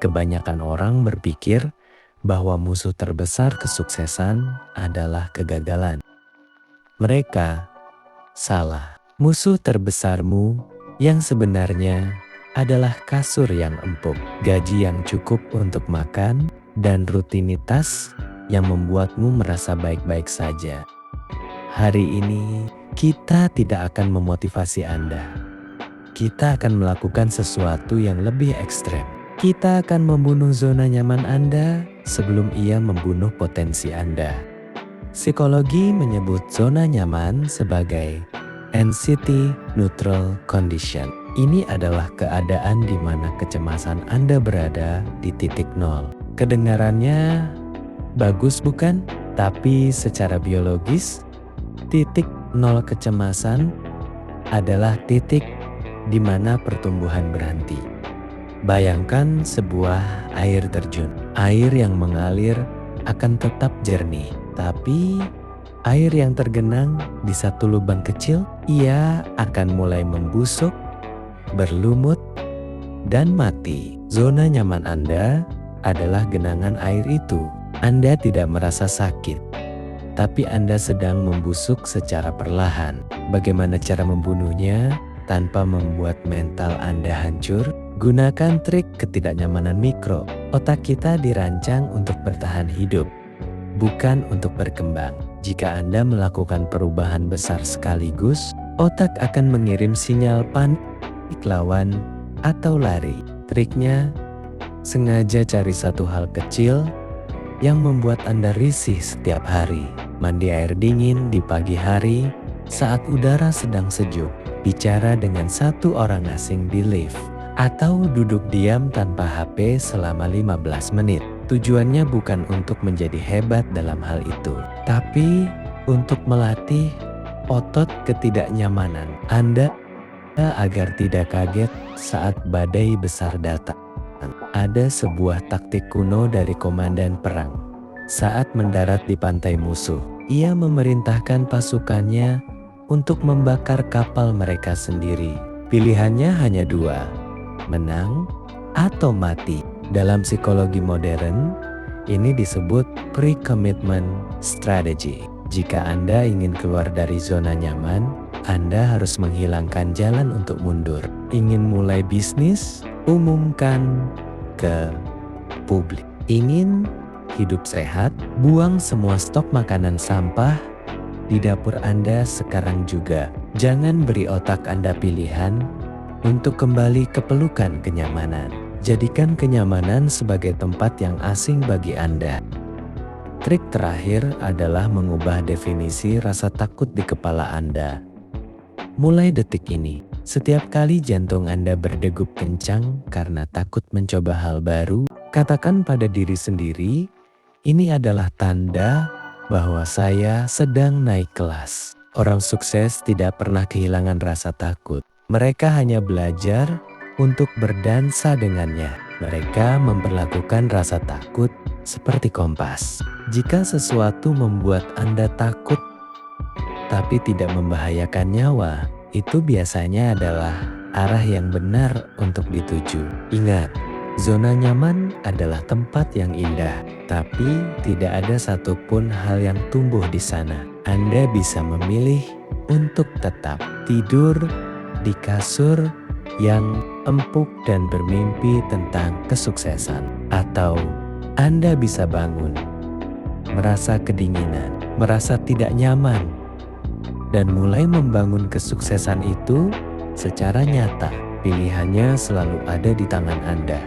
Kebanyakan orang berpikir bahwa musuh terbesar kesuksesan adalah kegagalan. Mereka salah. Musuh terbesarmu yang sebenarnya adalah kasur yang empuk, gaji yang cukup untuk makan, dan rutinitas yang membuatmu merasa baik-baik saja. Hari ini kita tidak akan memotivasi Anda. Kita akan melakukan sesuatu yang lebih ekstrem. Kita akan membunuh zona nyaman Anda sebelum ia membunuh potensi Anda. Psikologi menyebut zona nyaman sebagai anxiety neutral condition. Ini adalah keadaan di mana kecemasan Anda berada di titik nol. Kedengarannya bagus bukan? Tapi secara biologis, titik nol kecemasan adalah titik di mana pertumbuhan berhenti. Bayangkan sebuah air terjun. Air yang mengalir akan tetap jernih, tapi air yang tergenang di satu lubang kecil, ia akan mulai membusuk, berlumut, dan mati. Zona nyaman Anda adalah genangan air itu. Anda tidak merasa sakit, tapi Anda sedang membusuk secara perlahan. Bagaimana cara membunuhnya tanpa membuat mental Anda hancur? Gunakan trik ketidaknyamanan mikro. Otak kita dirancang untuk bertahan hidup, bukan untuk berkembang. Jika Anda melakukan perubahan besar sekaligus, otak akan mengirim sinyal panik, lawan, atau lari. Triknya, sengaja cari satu hal kecil yang membuat Anda risih setiap hari. Mandi air dingin di pagi hari saat udara sedang sejuk. Bicara dengan satu orang asing di lift. Atau duduk diam tanpa HP selama 15 menit. Tujuannya bukan untuk menjadi hebat dalam hal itu, tapi untuk melatih otot ketidaknyamanan Anda agar tidak kaget saat badai besar datang. Ada sebuah taktik kuno dari komandan perang. Saat mendarat di pantai musuh, ia memerintahkan pasukannya untuk membakar kapal mereka sendiri. Pilihannya hanya dua, menang atau mati. Dalam psikologi modern, ini disebut pre-commitment strategy. Jika Anda ingin keluar dari zona nyaman, Anda harus menghilangkan jalan untuk mundur. Ingin mulai bisnis? Umumkan ke publik. Ingin hidup sehat? Buang semua stok makanan sampah di dapur Anda sekarang juga. Jangan beri otak Anda pilihan untuk kembali ke pelukan kenyamanan. Jadikan kenyamanan sebagai tempat yang asing bagi Anda. Trik terakhir adalah mengubah definisi rasa takut di kepala Anda. Mulai detik ini, setiap kali jantung Anda berdegup kencang karena takut mencoba hal baru, katakan pada diri sendiri, ini adalah tanda bahwa saya sedang naik kelas. Orang sukses tidak pernah kehilangan rasa takut. Mereka hanya belajar untuk berdansa dengannya. Mereka memperlakukan rasa takut seperti kompas. Jika sesuatu membuat Anda takut tapi tidak membahayakan nyawa, itu biasanya adalah arah yang benar untuk dituju. Ingat, zona nyaman adalah tempat yang indah, tapi tidak ada satupun hal yang tumbuh di sana. Anda bisa memilih untuk tetap tidur di kasur yang empuk dan bermimpi tentang kesuksesan. Atau Anda bisa bangun, merasa kedinginan, merasa tidak nyaman, dan mulai membangun kesuksesan itu secara nyata. Pilihannya selalu ada di tangan Anda.